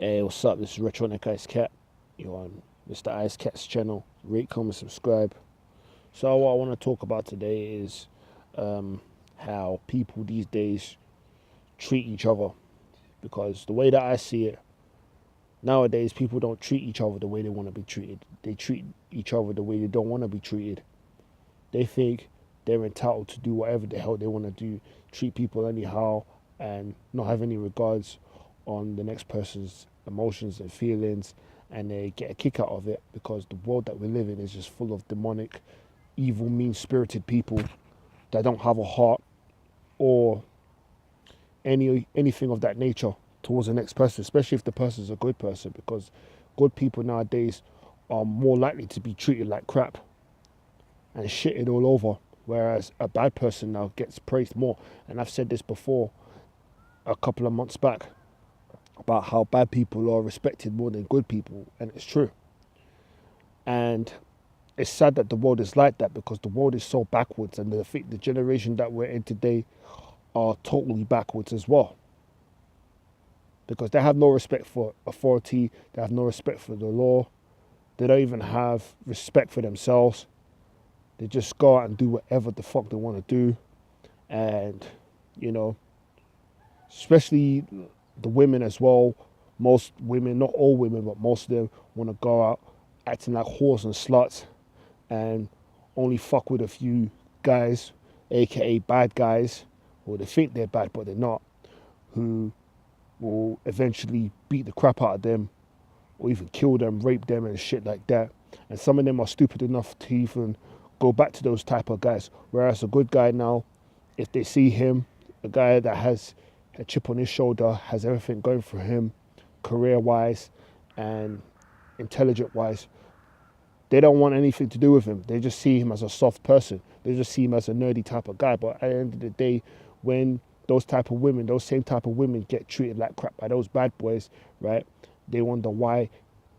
Hey, what's up? This is Retronic Ice Cat. You're on Mr. Ice Cat's channel. Rate, comment, subscribe. So, what I want to talk about today is um, how people these days treat each other. Because the way that I see it, nowadays people don't treat each other the way they want to be treated. They treat each other the way they don't want to be treated. They think they're entitled to do whatever the hell they want to do, treat people anyhow, and not have any regards on the next person's emotions and feelings, and they get a kick out of it because the world that we live in is just full of demonic, evil, mean-spirited people that don't have a heart or anything of that nature towards the next person, especially if the person is a good person, because good people nowadays are more likely to be treated like crap and shitted all over, whereas a bad person now gets praised more. And I've said this before a couple of months back about how bad people are respected more than good people, and it's true. And it's sad that the world is like that, because the world is so backwards, and the generation that we're in today are totally backwards as well, because they have no respect for authority, they have no respect for the law, they don't even have respect for themselves. They just go out and do whatever the fuck they want to do. And, you know, especially the women as well. Most women, not all women, but most of them want to go out acting like whores and sluts and only fuck with a few guys, aka bad guys, or they think they're bad but they're not, who will eventually beat the crap out of them or even kill them, rape them and shit like that. And some of them are stupid enough to even go back to those type of guys. Whereas a good guy now, if they see him, a guy that has a chip on his shoulder, has everything going for him, career-wise and intelligent-wise, they don't want anything to do with him. They just see him as a soft person. They just see him as a nerdy type of guy. But at the end of the day, when those type of women, those same type of women get treated like crap by those bad boys, right? They wonder why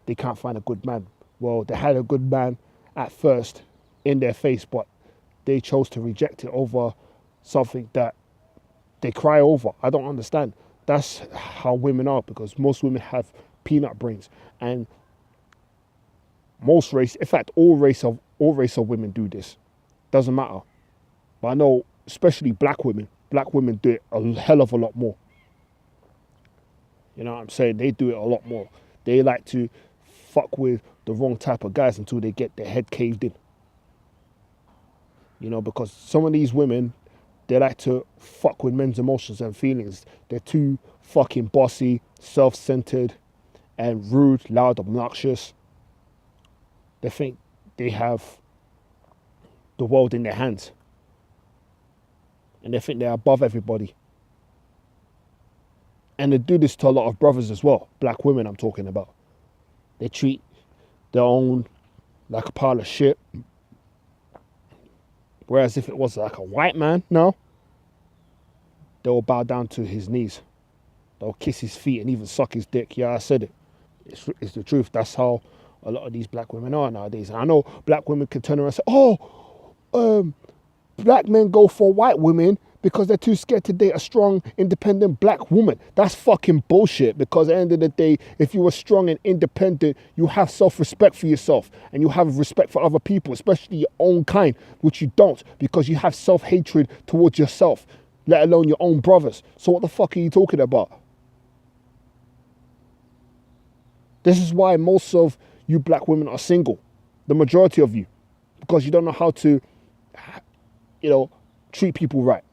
they can't find a good man. Well, they had a good man at first in their face, but they chose to reject it over something that they cry over. I don't understand. That's how women are, because most women have peanut brains, and most race, in fact, all race of women do this. Doesn't matter. But I know, especially black women do it a hell of a lot more. You know what I'm saying? They do it a lot more. They like to fuck with the wrong type of guys until they get their head caved in. You know, because some of these women, they like to fuck with men's emotions and feelings. They're too fucking bossy, self-centered, and rude, loud, obnoxious. They think they have the world in their hands. And they think they're above everybody. And they do this to a lot of brothers as well. Black women I'm talking about. They treat their own like a pile of shit. Whereas if it was like a white man, no, they'll bow down to his knees. They'll kiss his feet and even suck his dick. Yeah, I said it. It's the truth. That's how a lot of these black women are nowadays. And I know black women can turn around and say, black men go for white women because they're too scared to date a strong, independent black woman. That's fucking bullshit, because at the end of the day, if you are strong and independent, you have self-respect for yourself and you have respect for other people, especially your own kind, which you don't, because you have self-hatred towards yourself, let alone your own brothers. So what the fuck are you talking about? This is why most of you black women are single, the majority of you, because you don't know how to, treat people right.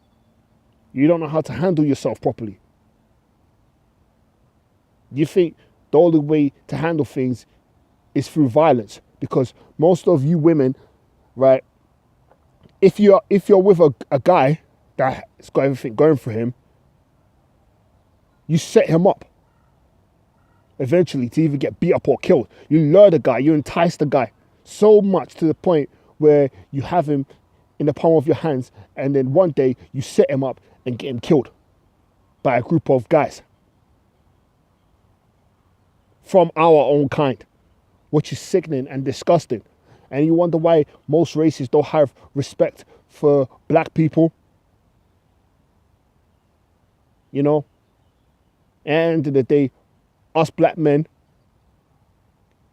You don't know how to handle yourself properly. You think the only way to handle things is through violence, because most of you women, right, if you're with a guy that's got everything going for him, you set him up eventually to either get beat up or killed. You lure the guy, you entice the guy so much to the point where you have him in the palm of your hands, and then one day you set him up and get him killed by a group of guys from our own kind, which is sickening and disgusting. And you wonder why most races don't have respect for black people. You know, at the end of the day, us black men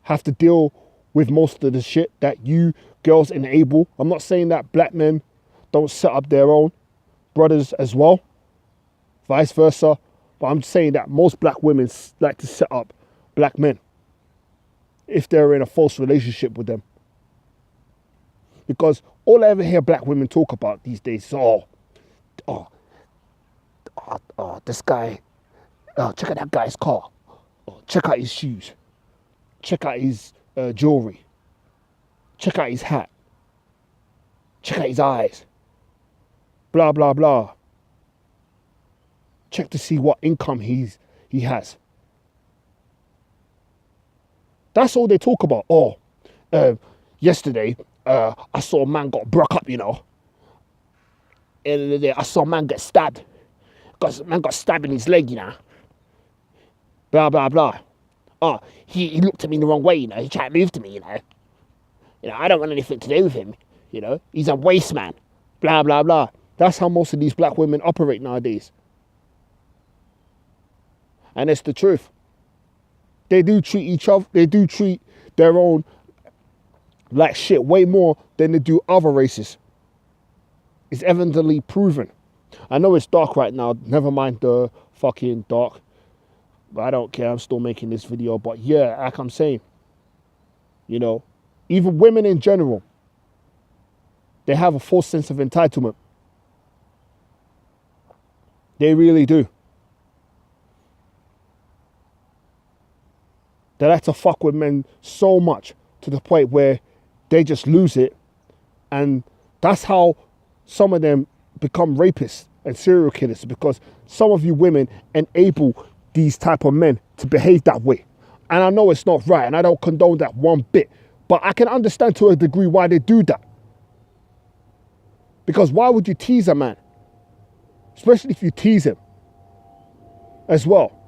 have to deal with most of the shit that you girls enable. I'm not saying that black men don't set up their own brothers as well, vice versa, but I'm saying that most black women like to set up black men if they're in a false relationship with them. Because all I ever hear black women talk about these days is, this guy, check out that guy's car, check out his shoes, check out his jewelry, check out his hat, check out his eyes, blah, blah, blah. Check to see what income he has. That's all they talk about. Yesterday, I saw a man got broke up, you know. End of the day, I saw a man get stabbed. Man got stabbed in his leg, you know. Blah, blah, blah. He looked at me the wrong way, you know. He tried to move to me, you know. I don't want anything to do with him, you know. He's a waste man. Blah, blah, blah. That's how most of these black women operate nowadays. And it's the truth. They do treat each other, they do treat their own like shit way more than they do other races. It's evidently proven. I know it's dark right now. Never mind the fucking dark. But I don't care. I'm still making this video. But yeah, like I'm saying, even women in general, they have a false sense of entitlement. They really do. They like to fuck with men so much to the point where they just lose it. And that's how some of them become rapists and serial killers, because some of you women enable these type of men to behave that way. And I know it's not right, and I don't condone that one bit, but I can understand to a degree why they do that. Because why would you tease a man? Especially if you tease him as well.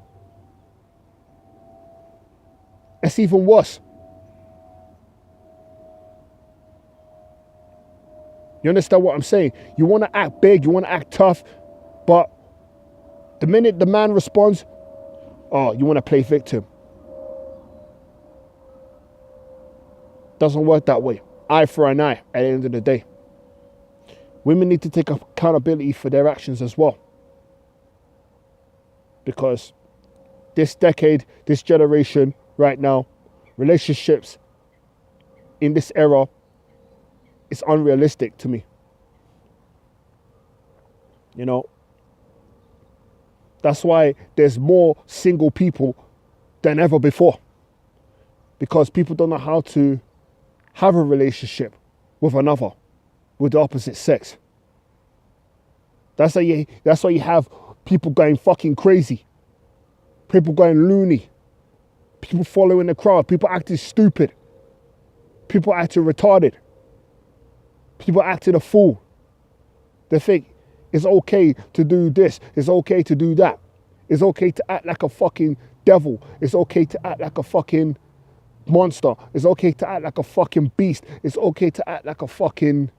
It's even worse. You understand what I'm saying? You want to act big, you want to act tough, but the minute the man responds, you want to play victim. Doesn't work that way. Eye for an eye at the end of the day. Women need to take accountability for their actions as well. Because this decade, this generation right now, relationships in this era, it's unrealistic to me. That's why there's more single people than ever before. Because people don't know how to have a relationship with another, with the opposite sex. That's why you have people going fucking crazy. People going loony. People following the crowd. People acting stupid. People acting retarded. People acting a fool. They think it's okay to do this. It's okay to do that. It's okay to act like a fucking devil. It's okay to act like a fucking monster. It's okay to act like a fucking beast. It's okay to act like a fucking...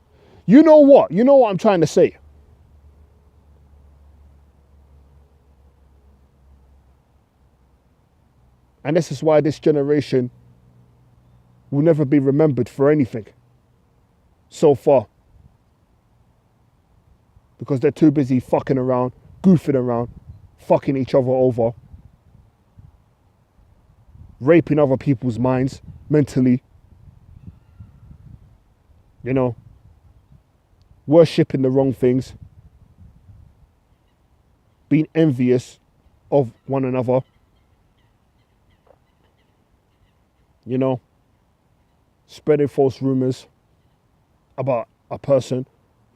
You know what? You know what I'm trying to say. And this is why this generation will never be remembered for anything so far. Because they're too busy fucking around, goofing around, fucking each other over, raping other people's minds mentally, worshipping the wrong things, being envious of one another, spreading false rumors about a person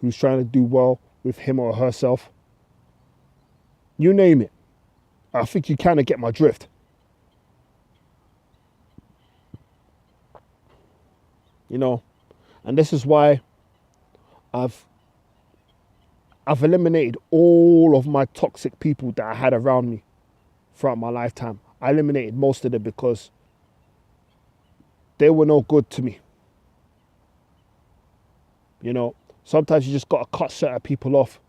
who's trying to do well with him or herself. You name it. I think you kind of get my drift. And this is why I've eliminated all of my toxic people that I had around me throughout my lifetime. I eliminated most of them because they were no good to me. Sometimes you just got to cut certain people off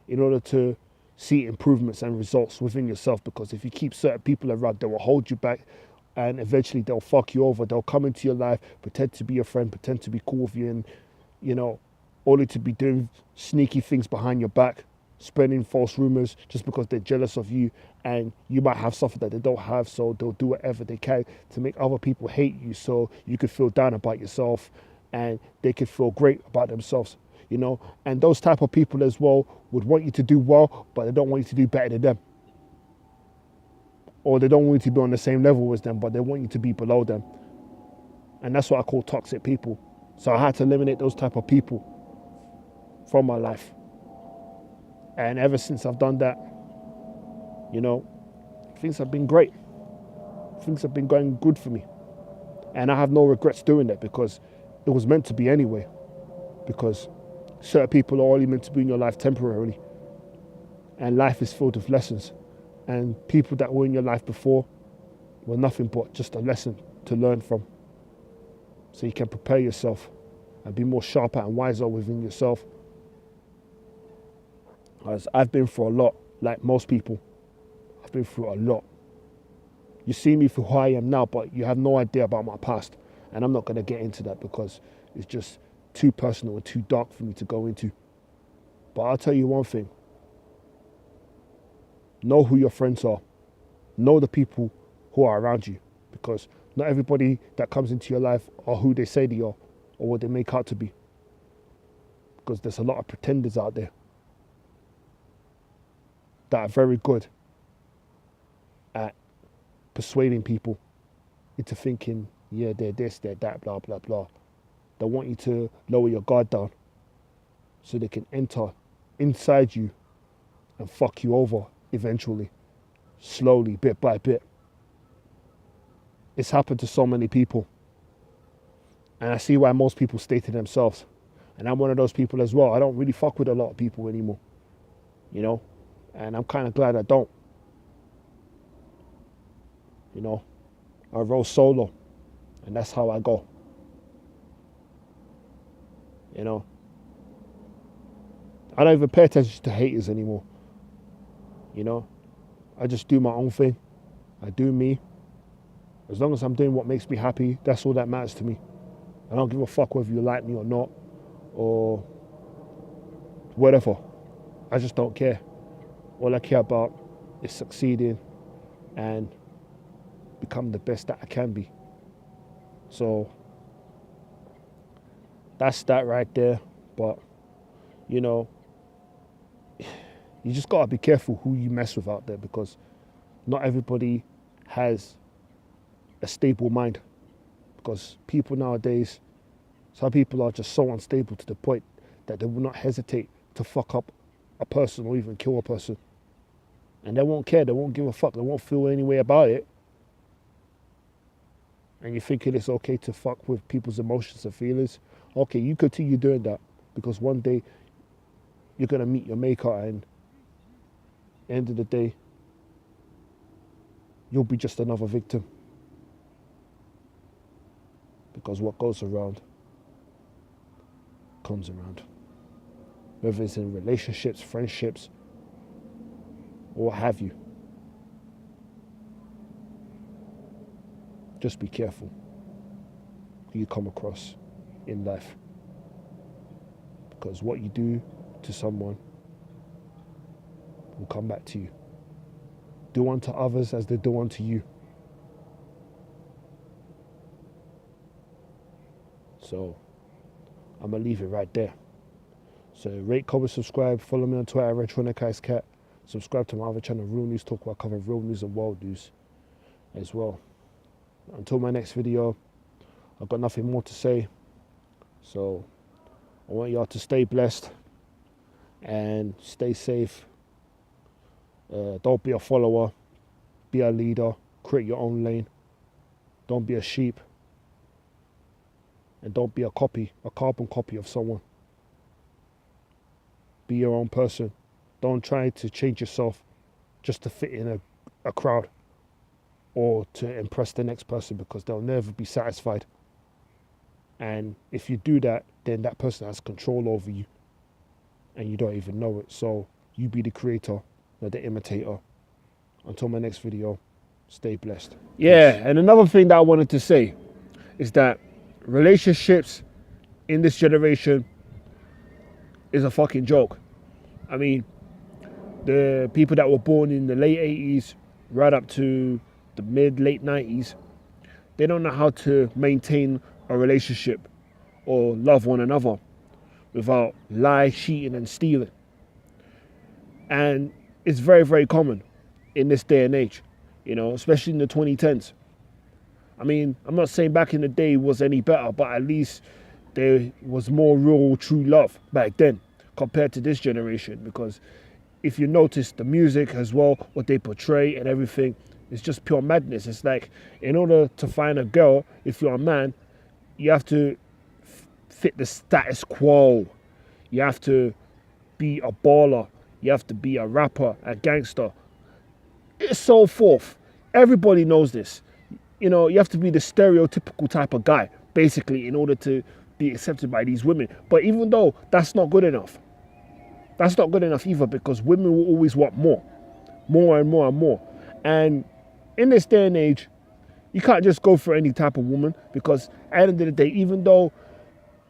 in order to see improvements and results within yourself, because if you keep certain people around, they will hold you back, and eventually they'll fuck you over. They'll come into your life, pretend to be your friend, pretend to be cool with you, and, you know, only to be doing sneaky things behind your back, spreading false rumors just because they're jealous of you, and you might have something that they don't have, so they'll do whatever they can to make other people hate you, so you could feel down about yourself and they could feel great about themselves, you know. And those type of people as well would want you to do well, but they don't want you to do better than them, or they don't want you to be on the same level as them, but they want you to be below them. And that's what I call toxic people. So I had to eliminate those type of people from my life. And ever since I've done that, you know, things have been great. Things have been going good for me. And I have no regrets doing that, because it was meant to be anyway. Because certain people are only meant to be in your life temporarily. And life is filled with lessons. And people that were in your life before were nothing but just a lesson to learn from. So you can prepare yourself and be more sharper and wiser within yourself. Because I've been through a lot, like most people. I've been through a lot. You see me for who I am now, but you have no idea about my past. And I'm not going to get into that because it's just too personal and too dark for me to go into. But I'll tell you one thing. Know who your friends are. Know the people who are around you. Because not everybody that comes into your life are who they say they are or what they make out to be. Because there's a lot of pretenders out there that are very good at persuading people into thinking, yeah, they're this, they're that, blah, blah, blah. They want you to lower your guard down so they can enter inside you and fuck you over eventually, slowly, bit by bit. It's happened to so many people. And I see why most people stay to themselves. And I'm one of those people as well. I don't really fuck with a lot of people anymore, you know? And I'm kind of glad I don't. You know, I roll solo, and that's how I go. You know, I don't even pay attention to haters anymore. You know, I just do my own thing. I do me. As long as I'm doing what makes me happy, that's all that matters to me. I don't give a fuck whether you like me or not, or whatever. I just don't care. All I care about is succeeding and become the best that I can be. So that's that right there. But, you know, you just gotta be careful who you mess with out there, because not everybody has a stable mind. Because people nowadays, some people are just so unstable to the point that they will not hesitate to fuck up a person or even kill a person. And they won't care, they won't give a fuck, they won't feel any way about it. And you're thinking it's okay to fuck with people's emotions and feelings. Okay, you continue doing that, because one day you're going to meet your maker, and at the end of the day, you'll be just another victim. Because what goes around comes around. Whether it's in relationships, friendships, or what have you. Just be careful who you come across in life. Because what you do to someone will come back to you. Do unto others as they do unto you. So I'm going to leave it right there. So rate, comment, subscribe. Follow me on Twitter, RedTronic Subscribe to my other channel, Real News Talk, where I cover real news and world news as well. Until my next video, I've got nothing more to say. So I want y'all to stay blessed and stay safe. Don't be a follower. Be a leader. Create your own lane. Don't be a sheep. And don't be a carbon copy of someone. Be your own person. Don't try to change yourself just to fit in a crowd or to impress the next person, because they'll never be satisfied. And if you do that, then that person has control over you and you don't even know it. So you be the creator you're the imitator. Until my next video, stay blessed. Yeah, and another thing that I wanted to say is that relationships in this generation is a fucking joke. I mean, the people that were born in the late 80s right up to the late 90s, they don't know how to maintain a relationship or love one another without lie, cheating and stealing. And it's very, very common in this day and age, you know, especially in the 2010s. I mean, I'm not saying back in the day was any better, but at least there was more real, true love back then compared to this generation. Because if you notice the music as well, what they portray and everything, it's just pure madness. It's like, in order to find a girl, if you're a man, you have to fit the status quo. You have to be a baller. You have to be a rapper, a gangster, so forth. Everybody knows this. You know, you have to be the stereotypical type of guy, basically, in order to be accepted by these women. But even though that's not good enough, that's not good enough either, because women will always want more and more and more. And in this day and age, you can't just go for any type of woman, because at the end of the day, even though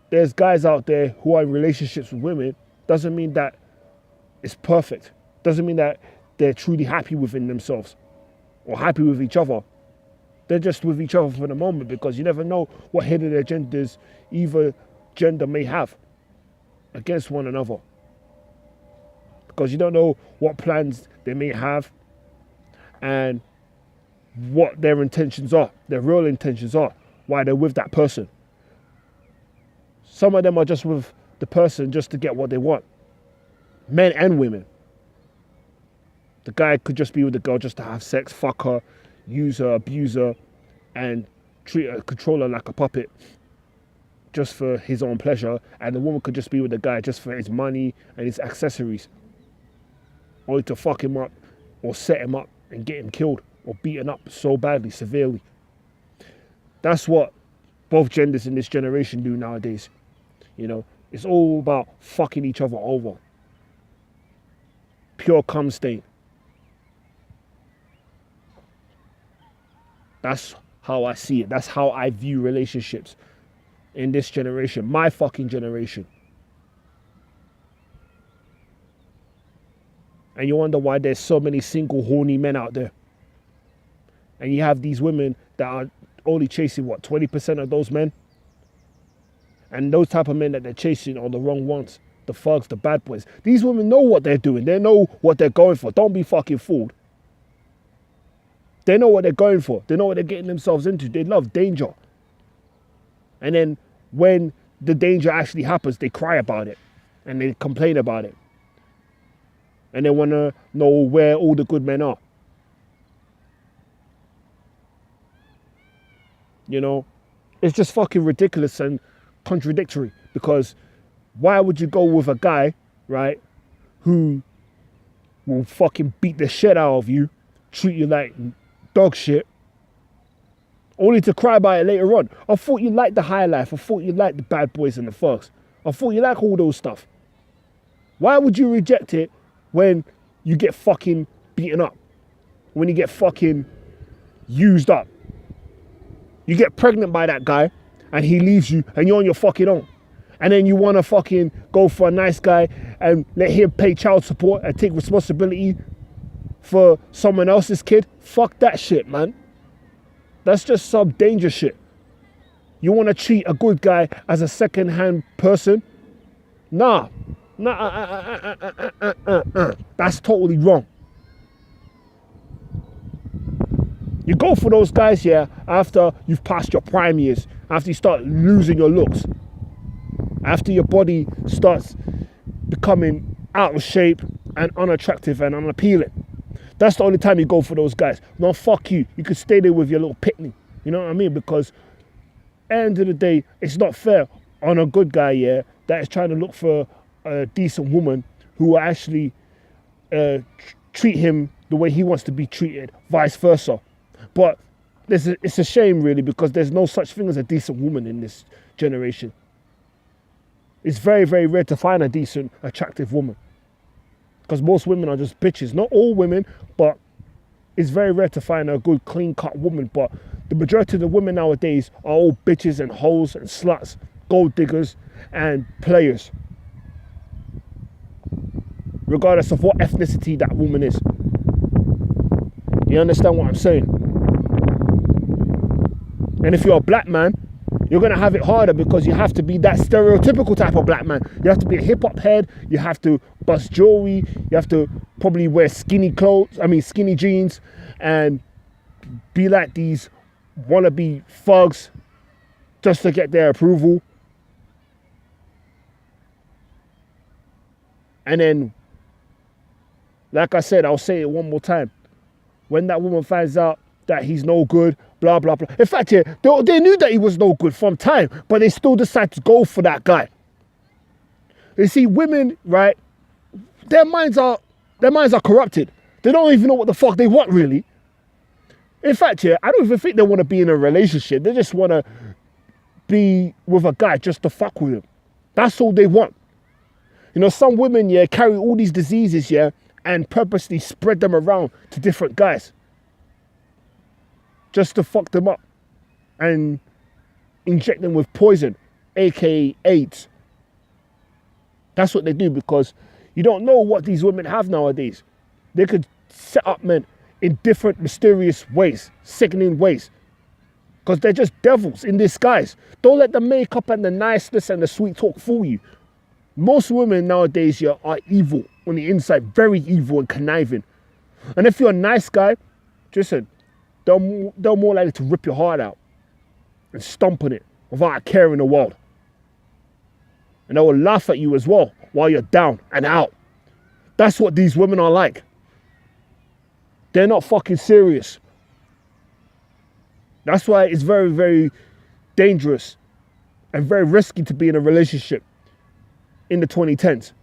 there's guys out there who are in relationships with women, doesn't mean that it's perfect. Doesn't mean that they're truly happy within themselves or happy with each other. They're just with each other for the moment, because you never know what hidden agendas either gender may have against one another. Because you don't know what plans they may have and what their intentions are, their real intentions are, why they're with that person. Some of them are just with the person just to get what they want. Men and women. The guy could just be with the girl just to have sex, fuck her, use her, abuse her, and treat her, control her like a puppet just for his own pleasure. And the woman could just be with the guy just for his money and his accessories, only to fuck him up or set him up and get him killed or beaten up so badly, severely. That's what both genders in this generation do nowadays. You know, it's all about fucking each other over. Pure cum stain. That's how I see it. That's how I view relationships in this generation. My fucking generation. And you wonder why there's so many single horny men out there. And you have these women that are only chasing, 20% of those men? And those type of men that they're chasing are the wrong ones. The thugs, the bad boys. These women know what they're doing. They know what they're going for. Don't be fucking fooled. They know what they're going for. They know what they're getting themselves into. They love danger. And then when the danger actually happens, they cry about it. And they complain about it. And they want to know where all the good men are. You know, it's just fucking ridiculous and contradictory, because why would you go with a guy, right, who will fucking beat the shit out of you, treat you like dog shit, only to cry about it later on? I thought you liked the high life. I thought you liked the bad boys and the thugs. I thought you liked all those stuff. Why would you reject it when you get fucking beaten up? When you get fucking used up? You get pregnant by that guy and he leaves you and you're on your fucking own. And then you want to fucking go for a nice guy and let him pay child support and take responsibility for someone else's kid? Fuck that shit, man. That's just some danger shit. You want to treat a good guy as a second-hand person? Nah. That's totally wrong. You go for those guys, yeah, after you've passed your prime years, after you start losing your looks, after your body starts becoming out of shape and unattractive and unappealing. That's the only time you go for those guys. No, fuck you. You could stay there with your little pitney. You know what I mean? Because at the end of the day, it's not fair on a good guy, yeah, that is trying to look for a decent woman who will actually treat him the way he wants to be treated, vice versa. But it's a shame, really, because there's no such thing as a decent woman in this generation. It's very, very rare to find a decent, attractive woman. Because most women are just bitches. Not all women, but it's very rare to find a good, clean-cut woman. But the majority of the women nowadays are all bitches and hoes and sluts, gold diggers and players. Regardless of what ethnicity that woman is. You understand what I'm saying? And if you're a black man, you're going to have it harder because you have to be that stereotypical type of black man. You have to be a hip-hop head. You have to bust jewelry. You have to probably wear skinny jeans and be like these wannabe thugs just to get their approval. And then, like I said, I'll say it one more time. When that woman finds out that he's no good, blah, blah, blah. In fact, yeah, they knew that he was no good from time, but they still decide to go for that guy. You see, women, right, their minds are corrupted. They don't even know what the fuck they want, really. In fact, yeah, I don't even think they want to be in a relationship. They just want to be with a guy just to fuck with him. That's all they want. You know, some women, yeah, carry all these diseases, yeah, and purposely spread them around to different guys. Just to fuck them up and inject them with poison, aka AIDS. That's what they do because you don't know what these women have nowadays. They could set up men in different mysterious ways, sickening ways. Because they're just devils in disguise. Don't let the makeup and the niceness and the sweet talk fool you. Most women nowadays are evil on the inside, very evil and conniving. And if you're a nice guy, listen, they're more likely to rip your heart out and stomp on it without a care in the world. And they will laugh at you as well while you're down and out. That's what these women are like. They're not fucking serious. That's why it's very, very dangerous and very risky to be in a relationship in the 2010s,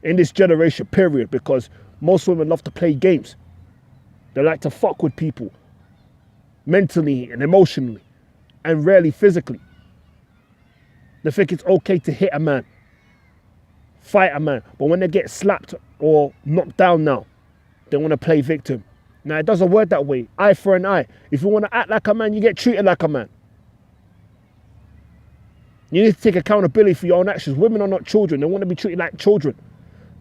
in this generation period, because most women love to play games. They like to fuck with people mentally and emotionally and rarely physically. They think it's okay to hit a man, fight a man, but when they get slapped or knocked down now, they want to play victim. Now, it doesn't work that way. Eye for an eye. If you want to act like a man, you get treated like a man. You need to take accountability for your own actions. Women are not children. They want to be treated like children.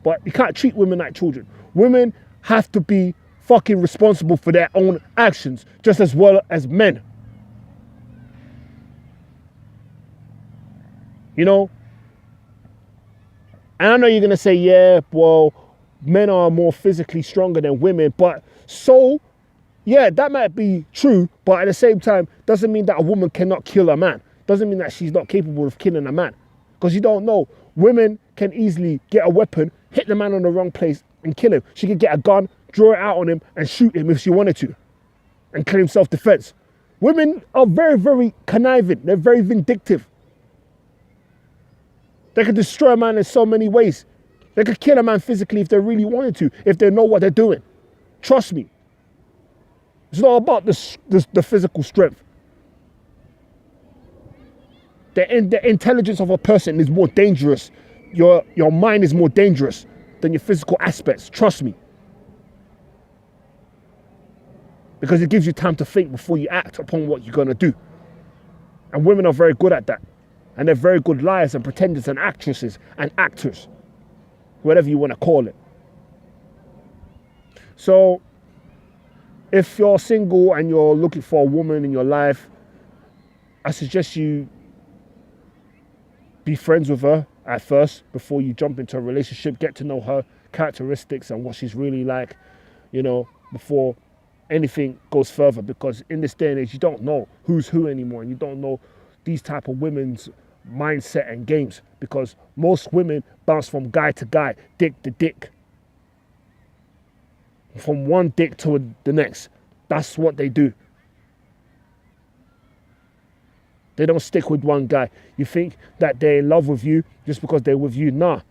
But you can't treat women like children. Women have to be fucking responsible for their own actions just as well as men. You know? And I know you're going to say, yeah, well, men are more physically stronger than women. But so, yeah, that might be true. But at the same time, doesn't mean that a woman cannot kill a man. Doesn't mean that she's not capable of killing a man. Because you don't know. Women can easily get a weapon, hit the man on the wrong place and kill him. She could get a gun, draw it out on him and shoot him if she wanted to and claim self-defense. Women are very, very conniving. They're very vindictive. They could destroy a man in so many ways. They could kill a man physically if they really wanted to, if they know what they're doing. Trust me. It's not about the physical strength. The intelligence of a person is more dangerous. Your mind is more dangerous than your physical aspects. Trust me. Because it gives you time to think before you act upon what you're going to do. And women are very good at that. And they're very good liars and pretenders and actresses and actors. Whatever you want to call it. So, if you're single and you're looking for a woman in your life, I suggest you be friends with her at first before you jump into a relationship. Get to know her characteristics and what she's really like, you know, before anything goes further. Because in this day and age, you don't know who's who anymore. And you don't know these type of women's mindset and games. Because most women bounce from guy to guy, dick to dick. From one dick to the next. That's what they do. They don't stick with one guy. You think that they're in love with you just because they're with you. Nah.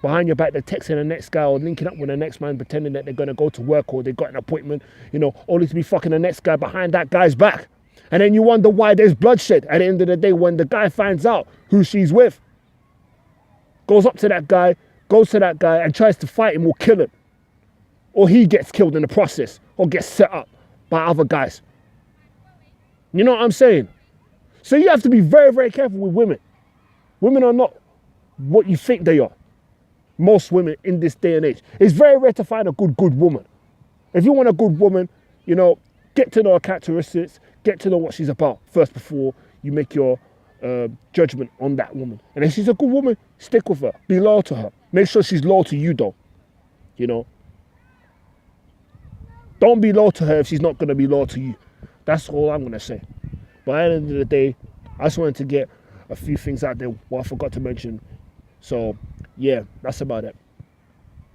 Behind your back, they're texting the next guy or linking up with the next man, pretending that they're going to go to work or they got an appointment, you know, only to be fucking the next guy behind that guy's back. And then you wonder why there's bloodshed at the end of the day when the guy finds out who she's with. Goes up to that guy, goes to that guy and tries to fight him or kill him, or he gets killed in the process or gets set up by other guys. You know what I'm saying? So you have to be very, very careful with women. Women are not what you think they are. Most women in this day and age. It's very rare to find a good woman. If you want a good woman, you know, get to know her characteristics, get to know what she's about first before you make your judgment on that woman. And if she's a good woman, stick with her. Be loyal to her. Make sure she's loyal to you though. You know. Don't be loyal to her if she's not going to be loyal to you. That's all I'm going to say. But at the end of the day, I just wanted to get a few things out there what I forgot to mention. So, yeah, that's about it.